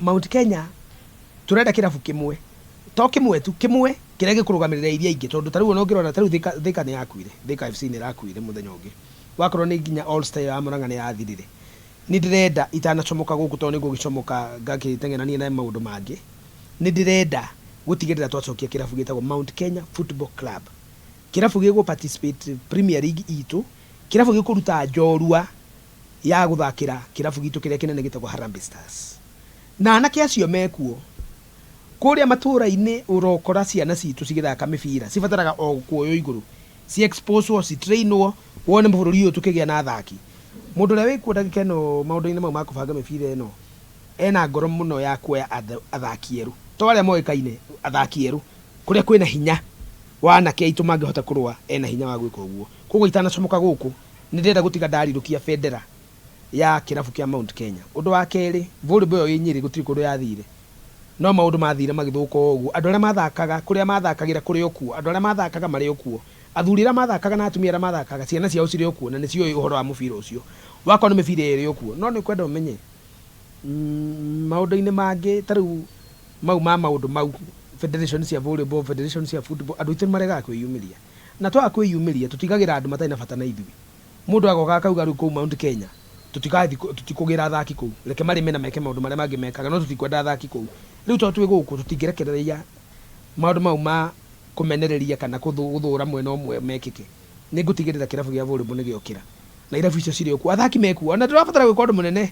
Mount Kenya turenda kirabu kimwe to kimwe tu kimwe kiria gikurugamirira iria ingi tondu tariu no ngirona tariu thika ni yakuire thika FC ni yakuire muthenya ungi wakorwo ni nginya All Star ya Murang'a ni yathirire ni ndirenda itanacomoka guku to ni gugicomoka ngakitengenania na maundu mangi ni ndirenda gutigirira twacokia kirabu gitagwo Mount Kenya Football Club kirabu gigo participate Premier League itu kirabu gikuruta njorua ya guthakira kirabu gitu kiria kinene gitagwo Harambee Stars na anake acio mekuo kuria matura-ini urokora ciana citu cigithaka mibira cibataraga o kuoyo iguru ci expose ci trainwo wone bururi uyu tukigia na athaki mundu ria wikuo ndagika no maundu-ini mau makubanga mibira ino ena ngoro muno ya kuoya athaki eru to aria moikaine athaki eru kuria kwina hinya wanake itu mangihota kurua ena hinya wa gwika uguo koguo itanacomoka guku ni ndenda gutiga ndarirukia federa ya kirabu kia Mount Kenya undu wa keri volleyball yo Nyeri gutiri kundu yathire no maundu mathire magithuka uguo andu aria mathakaga kuria mathakagira kuri okuo andu aria mathakaga mari okuo athurira mathakaga na atumia aria mathakaga ciana ciao ciri okuo na nicio uhoro wa mubira ucio wakwa ni mibira iri okuo no ni kwenda umenye maundu-ini mangi tariu maundu mau federation cia volleyball federation cia football andu itu marega kwiyumiria na twa kwiyumiria tutigagira andu matai na bata na ithui mundu agoka akauga riu ku Mount Kenya tutikugira athaki kuu reke mari mena meke maundu maria mangi mekaga no tutikwenda athaki kuu riu to twi guku tutigerekereria maundu mau ma kumenereria kana kuthura mwena umwe mekike ni ngutigirira kirabu gia volleyball ni giokira na irabu icio ciri okuo athaki mekuo na turabatara gwika undu munene